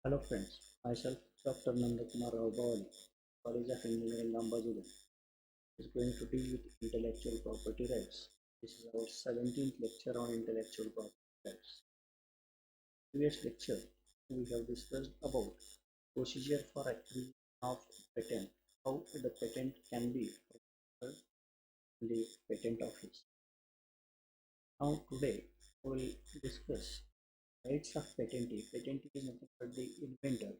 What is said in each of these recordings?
Hello friends, myself Dr. Nandakumar Rao Bawali, College of Engineering Lambazugan, is going to deal with intellectual property rights. This is our 17th lecture on intellectual property rights. Previous lecture, we have discussed about procedure for acquisition of patent, how the patent can be registered in the patent office. Now today, we will discuss rights of patentee. Patentee is nothing but the inventor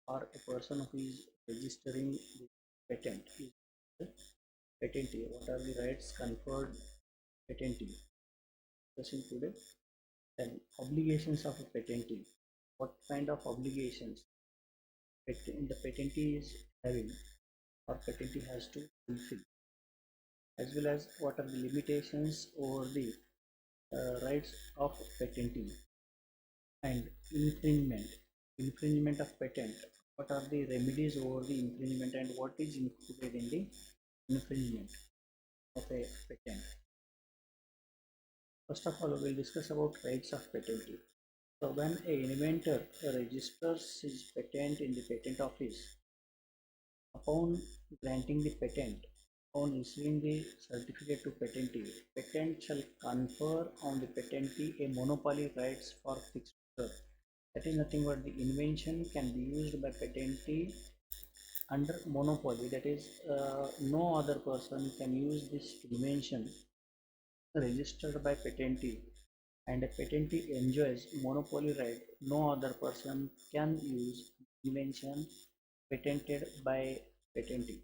or a person who is registering the patent is the patentee. What are the rights conferred patentee? Discussing today. Then obligations of a patentee. What kind of obligations the patentee is having or patentee has to fulfill, as well as what are the limitations or the rights of patentee and infringement of patent. What are the remedies over the infringement and what is included in the infringement of a patent? First of all, we will discuss about rights of patentee. So when an inventor registers his patent in the patent office, upon granting the patent, upon issuing the certificate to patentee, patent shall confer on the patentee a monopoly rights for fixed term. That is nothing but the invention can be used by patentee under monopoly. That is, no other person can use this invention registered by patentee, and a patentee enjoys monopoly right. No other person can use invention patented by patentee.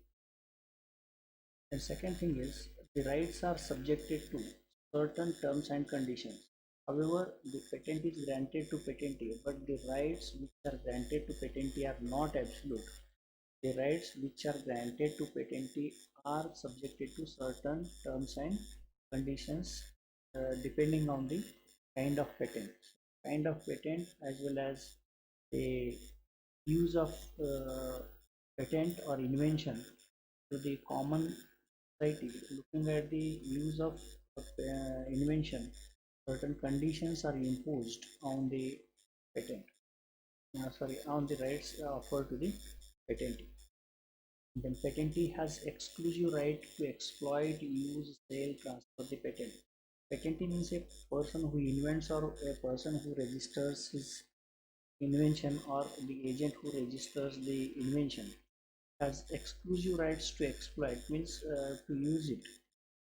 And second thing is the rights are subjected to certain terms and conditions. However, the patent is granted to patentee, but the rights which are granted to patentee are not absolute. The rights which are granted to patentee are subjected to certain terms and conditions depending on the kind of patent. Kind of patent as well as the use of patent or invention to the common society. Looking at the use of invention, certain conditions are imposed on the patent. On the rights offered to the patentee. Then patentee has exclusive right to exploit, use, sell, transfer the patent. Patentee means a person who invents or a person who registers his invention or the agent who registers the invention has exclusive rights to exploit, means to use it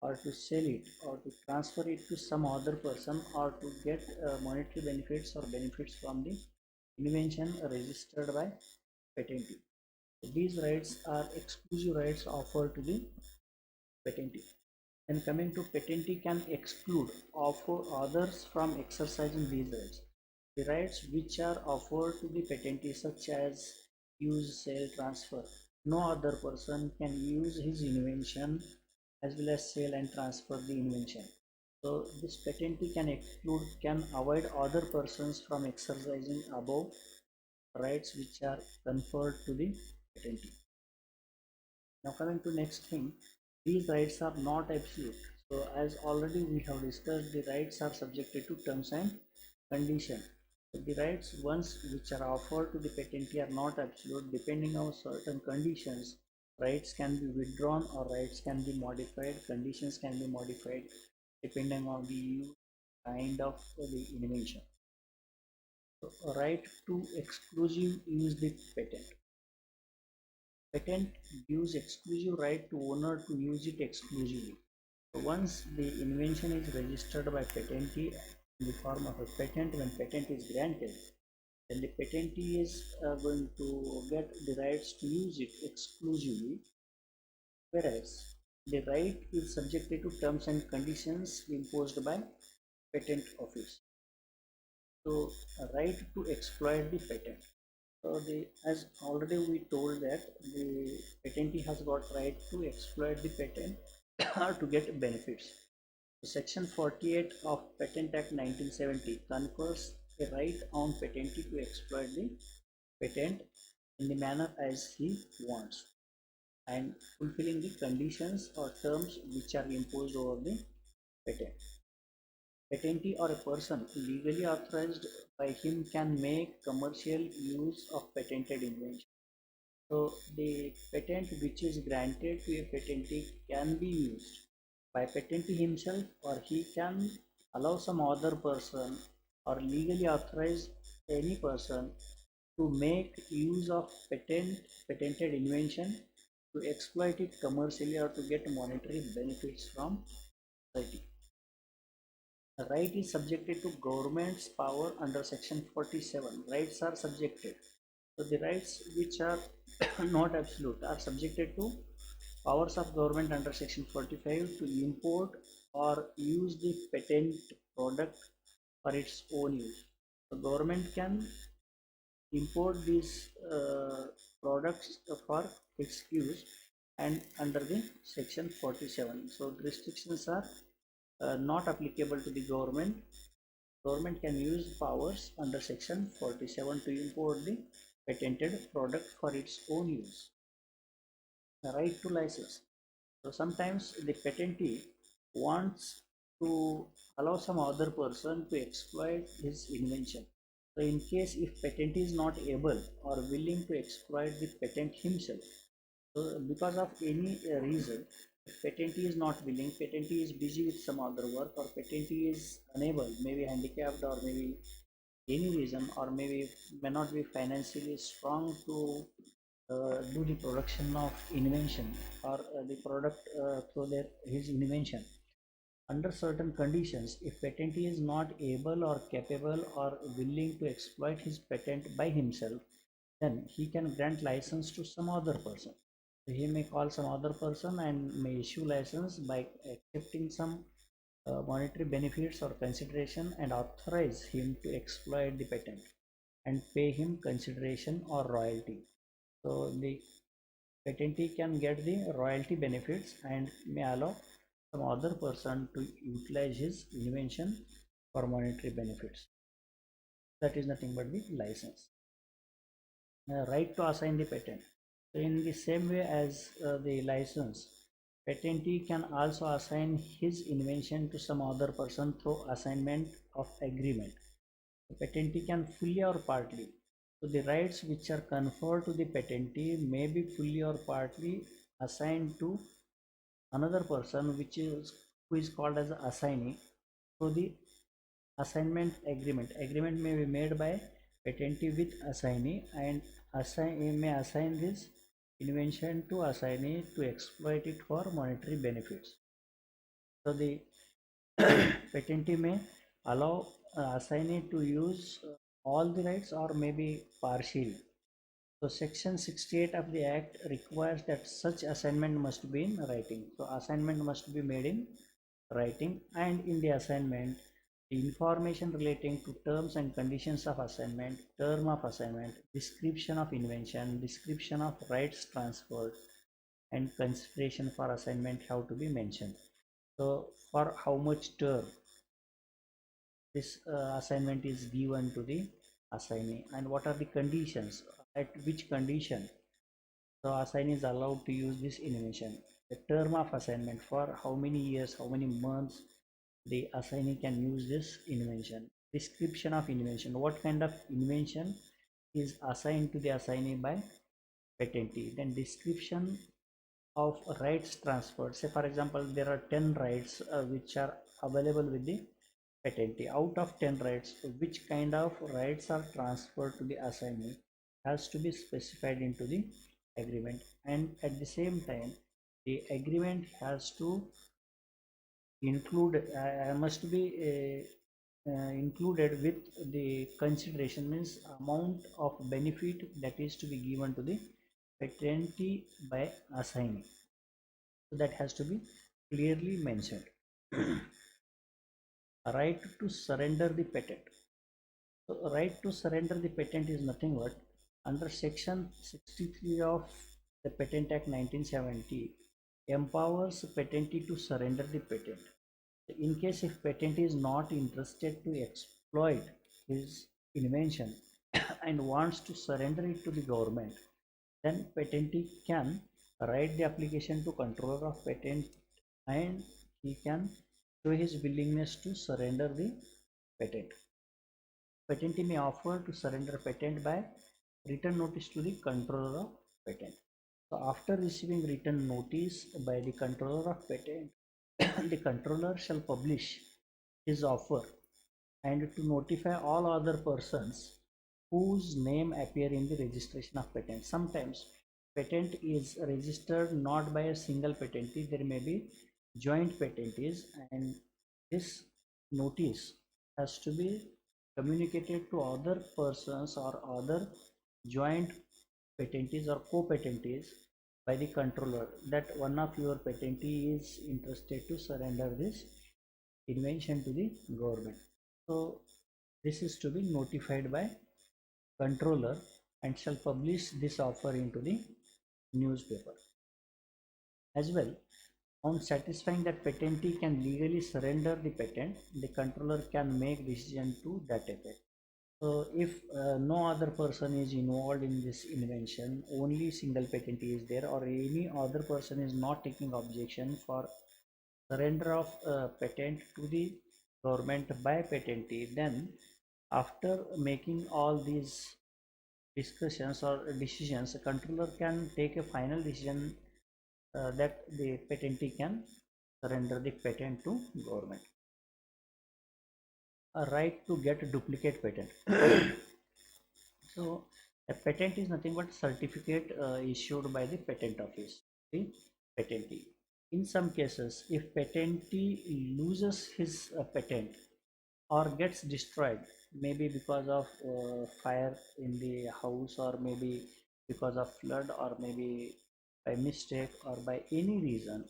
or to sell it or to transfer it to some other person or to get monetary benefits or benefits from the invention registered by patentee. These rights are exclusive rights offered to the patentee. And coming to patentee can exclude offer others from exercising these rights. The rights which are offered to the patentee, such as use, sale, transfer, no other person can use his invention as well as sell and transfer the invention. So this patentee can exclude, can avoid other persons from exercising above rights which are conferred to the patentee. Now coming to next thing, these rights are not absolute. So as already we have discussed, the rights are subjected to terms and conditions. The rights ones which are offered to the patentee are not absolute. Depending on certain conditions, rights can be withdrawn or rights can be modified, conditions can be modified depending on the kind of the invention. So a right to exclusive use the patent. Patent gives exclusive right to owner to use it exclusively. So once the invention is registered by patentee in the form of a patent, when patent is granted, then the patentee is going to get the rights to use it exclusively, whereas the right is subjected to terms and conditions imposed by patent office. So a right to exploit the patent. So as already we told that the patentee has got right to exploit the patent or to get benefits. So Section 48 of Patent Act 1970 confers a right on patentee to exploit the patent in the manner as he wants and fulfilling the conditions or terms which are imposed over the patent. Patentee or a person legally authorized by him can make commercial use of patented invention. So the patent which is granted to a patentee can be used by patentee himself, or he can allow some other person or legally authorize any person to make use of patented invention to exploit it commercially or to get monetary benefits from society. The right is subjected to government's power under section 47. Rights are subjected. So the rights which are not absolute are subjected to powers of government under section 45 to import or use the patent product for its own use. The government can import these products for its use and under the section 47. So the restrictions are not applicable to the government. Government can use powers under section 47 to import the patented product for its own use. The right to license. So sometimes the patentee wants to allow some other person to exploit his invention. So in case if patentee is not able or willing to exploit the patent himself, so because of any reason, if patentee is not willing, patentee is busy with some other work, or patentee is unable, maybe handicapped, or maybe any reason, or maybe may not be financially strong to do the production of invention or the product through his invention. Under certain conditions, if patentee is not able or capable or willing to exploit his patent by himself, then he can grant license to some other person. So he may call some other person and may issue license by accepting some monetary benefits or consideration and authorize him to exploit the patent and pay him consideration or royalty. So the patentee can get the royalty benefits and may allow some other person to utilize his invention for monetary benefits. That is nothing but the license. Right to assign the patent. So in the same way as the license, patentee can also assign his invention to some other person through assignment of agreement. The patentee can fully or partly. So the rights which are conferred to the patentee may be fully or partly assigned to another person, which is who is called as the assignee. So the assignment agreement may be made by patentee with assignee, and may assign this invention to assignee to exploit it for monetary benefits. So the patentee may allow assignee to use all the rights or maybe partially. So section 68 of the act requires that such assignment must be in writing. So assignment must be made in writing, and in the assignment the information relating to terms and conditions of assignment, term of assignment, description of invention, description of rights transferred, and consideration for assignment have to be mentioned. So for how much term this assignment is given to the assignee, and what are the conditions, at which condition the assignee is allowed to use this invention, the term of assignment, for how many years, how many months the assignee can use this invention, description of invention, what kind of invention is assigned to the assignee by patentee, then description of rights transferred. Say for example there are 10 rights which are available with the patentee. Out of 10 rights, which kind of rights are transferred to the assignee has to be specified into the agreement, and at the same time the agreement has to include must be included with the consideration, means amount of benefit that is to be given to the patentee by assignee. So that has to be clearly mentioned. Right to surrender the patent. So right to surrender the patent is nothing but under section 63 of the Patent Act 1970 empowers patentee to surrender the patent. In case if patentee is not interested to exploit his invention and wants to surrender it to the government, then patentee can write the application to controller of patent, and he can show his willingness to surrender the patent. Patentee may offer to surrender patent by written notice to the controller of patent. So after receiving written notice by the controller of patent, the controller shall publish his offer and to notify all other persons whose name appear in the registration of patent. Sometimes patent is registered not by a single patentee, there may be joint patentees, and this notice has to be communicated to other persons or other joint patentees or co-patentees by the controller that one of your patentee is interested to surrender this invention to the government. So this is to be notified by controller and shall publish this offer into the newspaper. As well, on satisfying that patentee can legally surrender the patent, the controller can make decision to that effect. So if no other person is involved in this invention, only single patentee is there, or any other person is not taking objection for surrender of patent to the government by patentee, then after making all these discussions or decisions, a controller can take a final decision that the patentee can surrender the patent to government. A right to get a duplicate patent. So a patent is nothing but certificate issued by the patent office, the patentee. In some cases, if patentee loses his patent or gets destroyed, maybe because of fire in the house, or maybe because of flood, or maybe by mistake or by any reason,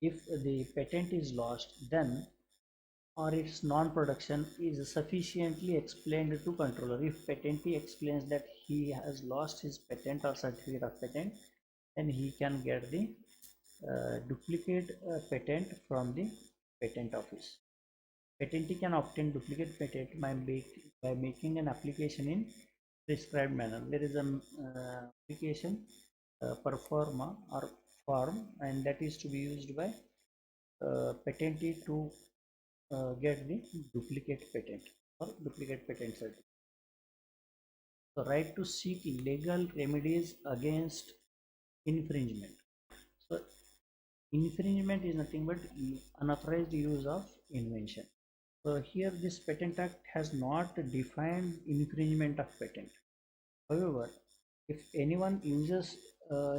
if the patent is lost, then or its non-production is sufficiently explained to controller. If patentee explains that he has lost his patent or certificate of patent, then he can get the duplicate patent from the patent office. Patentee can obtain duplicate patent by making an application in prescribed manner. There is an application per forma or form, and that is to be used by patentee to get the duplicate patent or duplicate patent certificate. The right to seek legal remedies against infringement. So infringement is nothing but unauthorized use of invention. So here this Patent Act has not defined infringement of patent. However, if anyone uses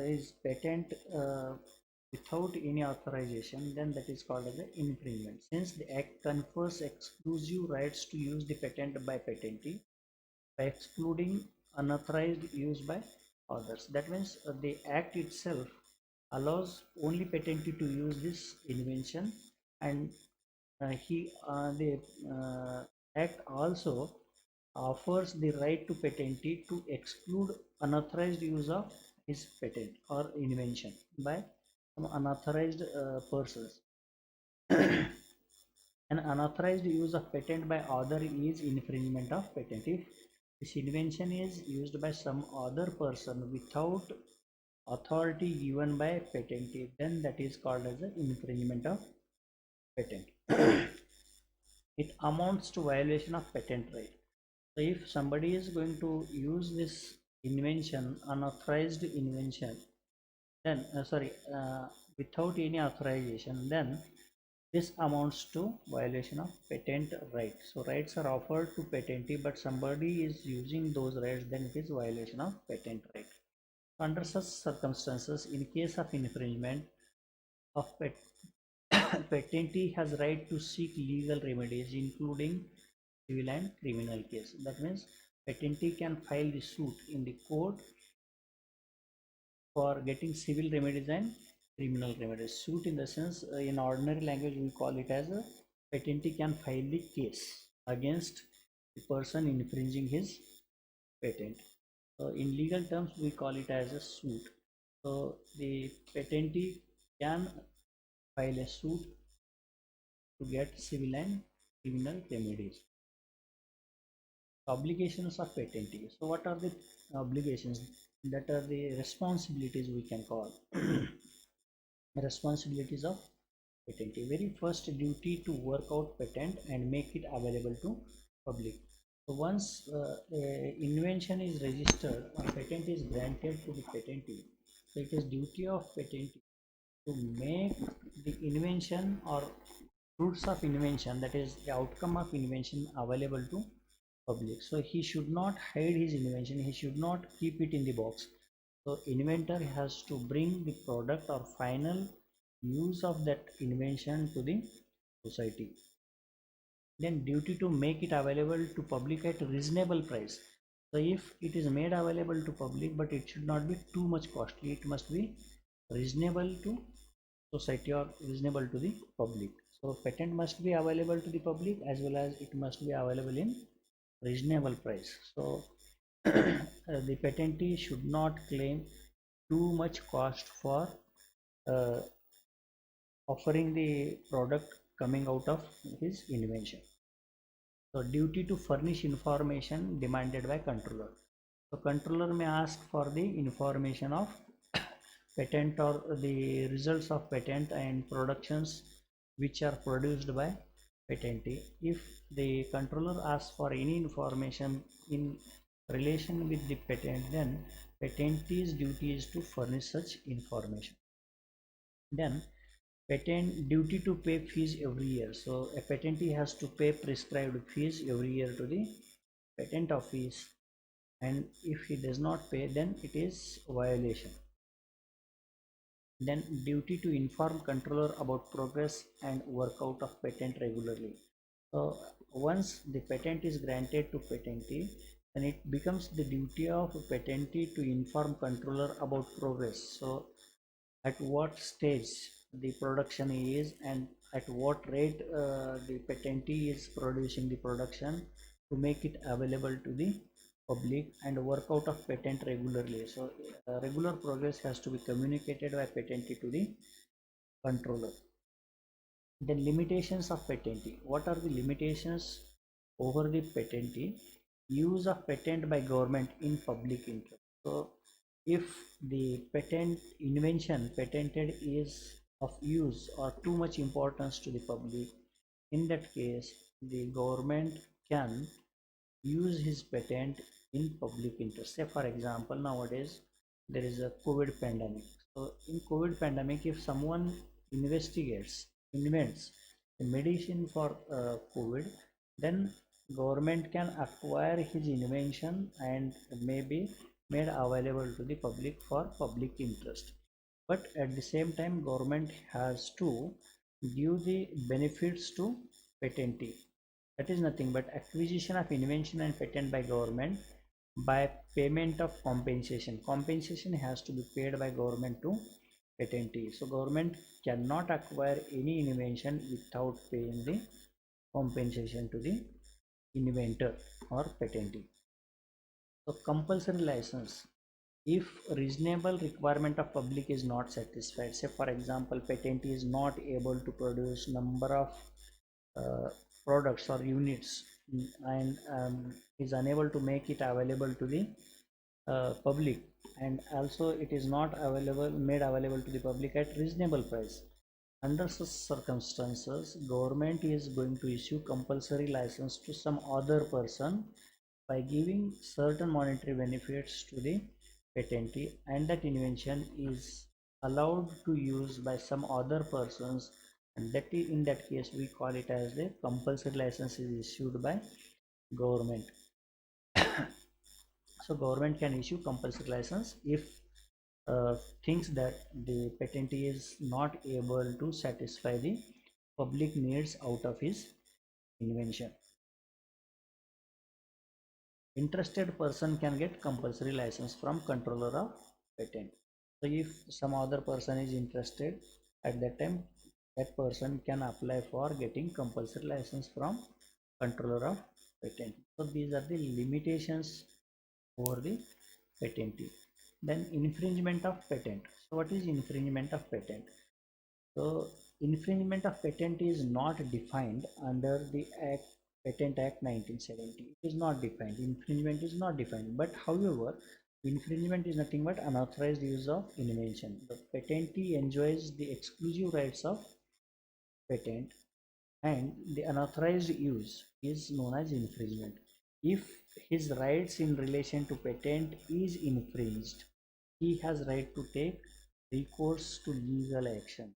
his patent without any authorization, then that is called as an infringement. Since the Act confers exclusive rights to use the patent by patentee by excluding unauthorized use by others. That means the Act itself allows only patentee to use this invention, and the Act also offers the right to patentee to exclude unauthorized use of his patent or invention by some unauthorized persons. An unauthorized use of patent by other is infringement of patent. If this invention is used by some other person without authority given by patentee, then that is called as the infringement of patent. It amounts to violation of patent right. So if somebody is going to use this invention, unauthorized invention, then without any authorization, then this amounts to violation of patent right. So rights are offered to patentee, but somebody is using those rights, then it is violation of patent right. Under such circumstances, in case of infringement of patentee has right to seek legal remedies, including civil and criminal case. That means patentee can file the suit in the court for getting civil remedies and criminal remedies. Suit in the sense, in ordinary language we call it as a patentee can file the case against the person infringing his patent. So in legal terms we call it as a suit. So the patentee can file a suit to get civil and criminal remedies. Obligations of patentee. So what are the obligations? That are the responsibilities we can call responsibilities of patentee. Very first duty to work out patent and make it available to public. So once invention is registered or patent is granted to the patentee, so it is duty of patentee to make the invention or fruits of invention, that is the outcome of invention, available to public. So he should not hide his invention, he should not keep it in the box. So inventor has to bring the product or final use of that invention to the society. Then duty to make it available to public at reasonable price. So if it is made available to public, but it should not be too much costly, it must be reasonable to society or reasonable to the public. So patent must be available to the public as well as it must be available in reasonable price. So the patentee should not claim too much cost for uh, offering the product coming out of his invention. So duty to furnish information demanded by controller. So controller may ask for the information of patent or the results of patent and productions which are produced by patentee. If the controller asks for any information in relation with the patent, then patentee's duty is to furnish such information. Then patent duty to pay fees every year. So a patentee has to pay prescribed fees every year to the patent office, and if he does not pay, then it is violation. Then duty to inform controller about progress and workout of patent regularly. So once the patent is granted to patentee, then it becomes the duty of patentee to inform controller about progress. So at what stage the production is and at what rate the patentee is producing the production, to make it available to the public and work out of patent regularly. So regular progress has to be communicated by patentee to the controller. The limitations of patentee. What are the limitations over the patentee? Use of patent by government in public interest. So if the patent invention patented is of use or too much importance to the public, in that case the government can use his patent in public interest. Say for example, nowadays there is a COVID pandemic. So in COVID pandemic, if someone invents a medicine for COVID, then government can acquire his invention and maybe made available to the public for public interest. But at the same time, government has to give the benefits to patentee. That is nothing but acquisition of invention and patent by government by payment of compensation. Compensation has to be paid by government to patentee. So government cannot acquire any invention without paying the compensation to the inventor or patentee. So compulsory license. If reasonable requirement of public is not satisfied, say for example, patentee is not able to produce number of uh, products or units, and is unable to make it available to the public, and also it is not available made available to the public at reasonable price. Under such circumstances, government is going to issue compulsory license to some other person by giving certain monetary benefits to the patentee, and that invention is allowed to use by some other persons, and that in that case we call it as the compulsory license is issued by government. So government can issue compulsory license if thinks that the patentee is not able to satisfy the public needs out of his invention. Interested person can get compulsory license from controller of patent. So if some other person is interested, at that time that person can apply for getting compulsory license from controller of patent. So these are the limitations over the patentee. Then infringement of patent. So what is infringement of patent? So infringement of patent is not defined under the Act, Patent Act 1970. It is not defined. Infringement is not defined. But however, infringement is nothing but unauthorized use of invention. The patentee enjoys the exclusive rights of patent and the unauthorized use is known as infringement. If his rights in relation to patent is infringed, he has right to take recourse to legal action.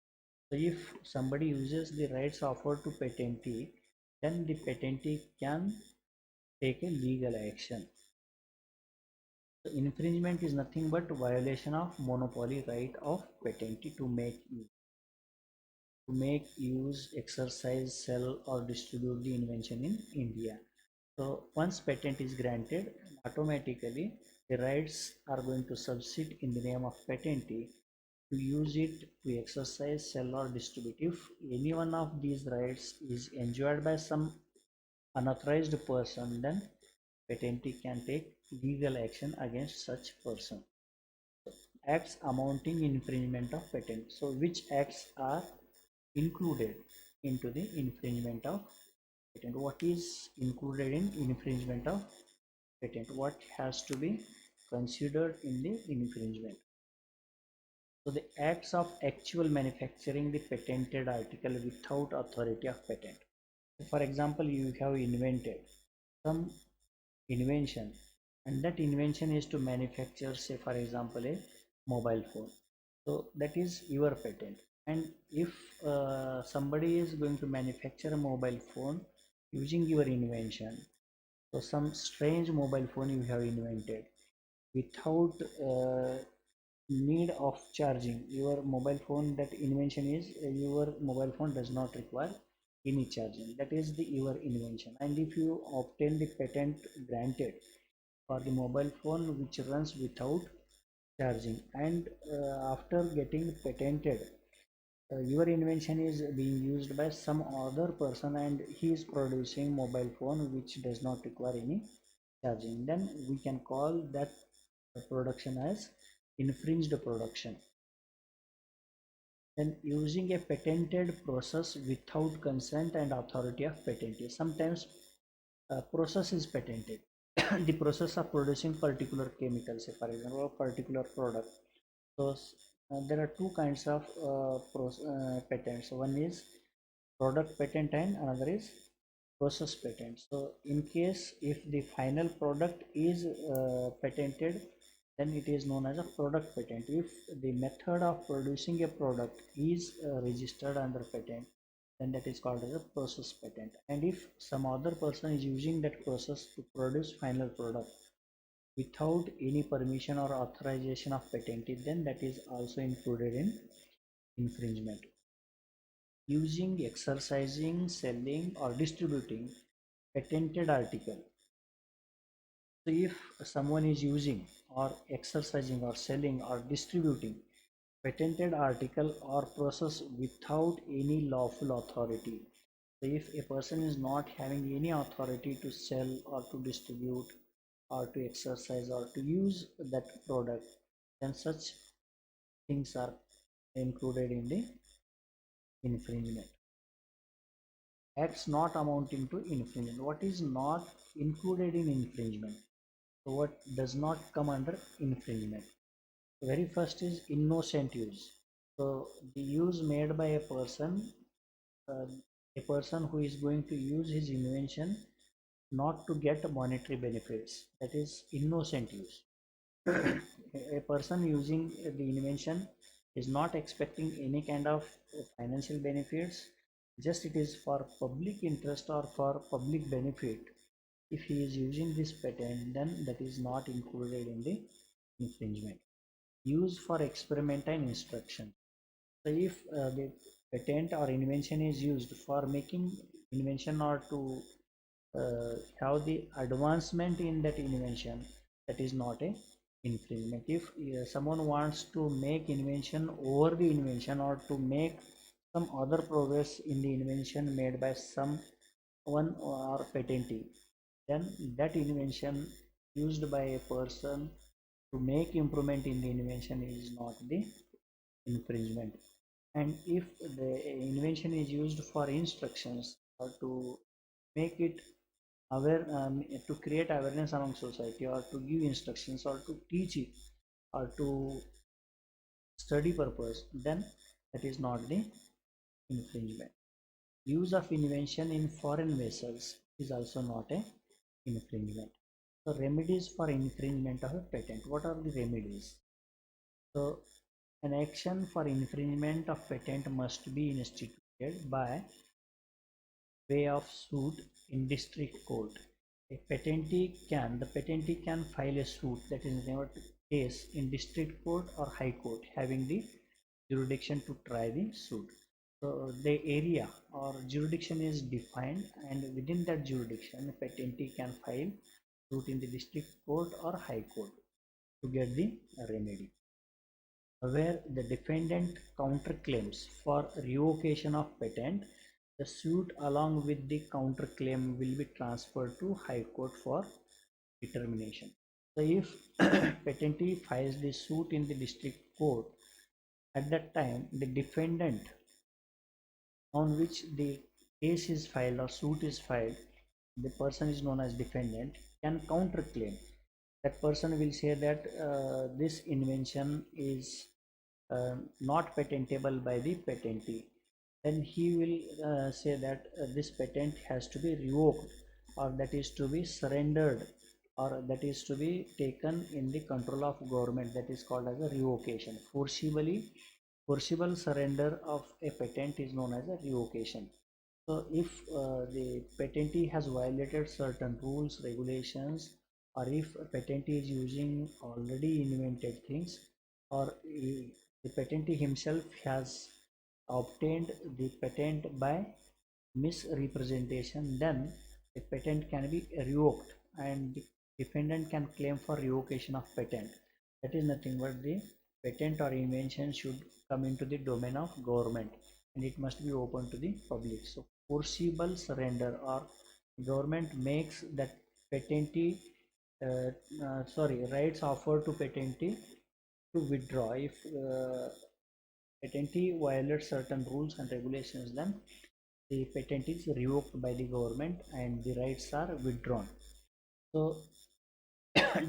So if somebody uses the rights offered to patentee, then the patentee can take a legal action. So infringement is nothing but violation of monopoly right of patentee to make use, exercise, sell or distribute the invention in India. So once patent is granted, automatically the rights are going to subsist in the name of patentee to use it to exercise, sell or distribute. If any one of these rights is enjoyed by some unauthorized person, then patentee can take legal action against such person. Acts amounting infringement of patent. So which acts are included into the infringement of patent? What is included in infringement of patent? What has to be considered in the infringement? So the acts of actual manufacturing the patented article without authority of patent. For example, you have invented some invention, and that invention is to manufacture, say for example, a mobile phone. So that is your patent. And if somebody is going to manufacture a mobile phone using your invention, so some strange mobile phone you have invented without need of charging your mobile phone, that invention is your mobile phone does not require any charging, that is the your invention. And if you obtain the patent granted for the mobile phone which runs without charging, and after getting patented, your invention is being used by some other person and he is producing mobile phone which does not require any charging, then we can call that production as infringed production. Then using a patented process without consent and authority of patentee. Sometimes process is patented. The process of producing particular chemicals, say for example, a particular product. So there are two kinds of patents. One is product patent and another is process patent. So in case if the final product is patented, then it is known as a product patent. If the method of producing a product is registered under patent, then that is called as a process patent. And if some other person is using that process to produce final product without any permission or authorization of patentee, then that is also included in infringement. Using, exercising, selling or distributing patented article. So if someone is using or exercising or selling or distributing patented article or process without any lawful authority, so if a person is not having any authority to sell or to distribute or to exercise or to use that product, then such things are included in the infringement. Acts not amounting to infringement. What is not included in infringement? So what does not come under infringement? The very first is innocent use. So the use made by uh, a person who is going to use his invention not to get monetary benefits, that is innocent use. A person using the invention is not expecting any kind of financial benefits, just it is for public interest or for public benefit. If he is using this patent, then that is not included in the infringement. Use for experiment and instruction. So if the patent or invention is used for making invention or to have the advancement in that invention, that is not a infringement. If someone wants to make invention over the invention or to make some other progress in the invention made by someone or patentee, then that invention used by a person to make improvement in the invention is not the infringement. And if the invention is used for instructions or to make it aware, to create awareness among society or to give instructions or to teach it or to study purpose, then that is not the infringement. Use of invention in foreign vessels is also not a infringement. So remedies for infringement of a patent. What are the remedies? So an action for infringement of patent must be instituted by way of suit in district court. The patentee can file a suit, that is never case, in district court or high court, having the jurisdiction to try the suit. So the area or jurisdiction is defined, and within that jurisdiction, the patentee can file suit in the district court or high court to get the remedy. Where the defendant counterclaims for revocation of patent, the suit along with the counterclaim will be transferred to High Court for determination. So if patentee files the suit in the district court, at that time the defendant on which the case is filed or suit is filed, the person is known as defendant, can counterclaim. That person will say that this invention is not patentable by the patentee. Then he will say that this patent has to be revoked, or that is to be surrendered, or that is to be taken in the control of government. That is called as a revocation. Forcible surrender of a patent is known as a revocation. So if the patentee has violated certain rules, regulations, or if a patentee is using already invented things, or the patentee himself has obtained the patent by misrepresentation, then the patent can be revoked and the defendant can claim for revocation of patent. That is nothing but the patent or invention should come into the domain of government and it must be open to the public. So forcible surrender, or government makes that patentee rights offered to patentee to withdraw. If patentee violates certain rules and regulations, then the patent is revoked by the government and the rights are withdrawn. So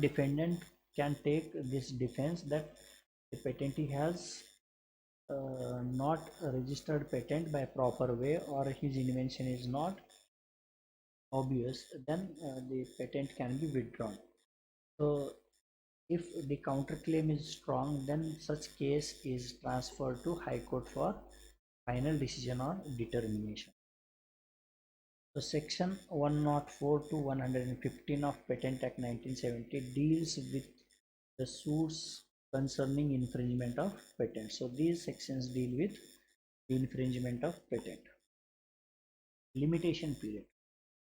defendant can take this defense that the patentee has not registered patent by proper way, or his invention is not obvious, then the patent can be withdrawn. So if the counterclaim is strong, then such case is transferred to High Court for final decision or determination. So section 104 to 115 of Patent Act 1970 deals with the suits concerning infringement of patent. So these sections deal with the infringement of patent. Limitation period.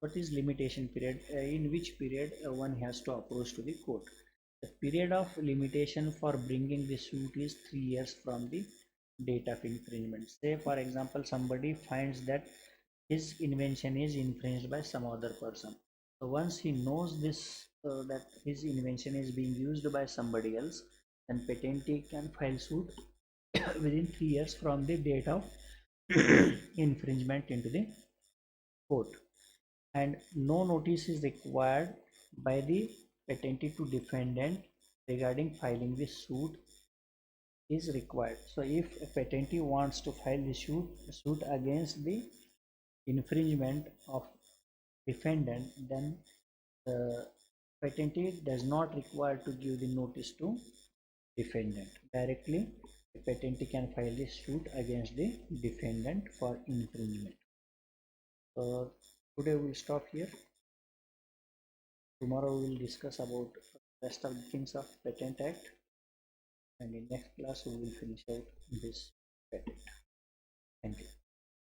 What is limitation period? In which period one has to approach to the court? The period of limitation for bringing the suit is 3 years from the date of infringement. Say for example, somebody finds that his invention is infringed by some other person. So once he knows this, that his invention is being used by somebody else, then patentee can file suit within 3 years from the date of infringement into the court, and no notice is required by the patentee to defendant regarding filing the suit is required. So if a patentee wants to file the suit against the infringement of defendant, then the patentee does not require to give the notice to defendant. Directly the patentee can file the suit against the defendant for infringement. So today we'll stop here. Tomorrow we will discuss about rest of the things of Patent Act, and in next class we will finish out this.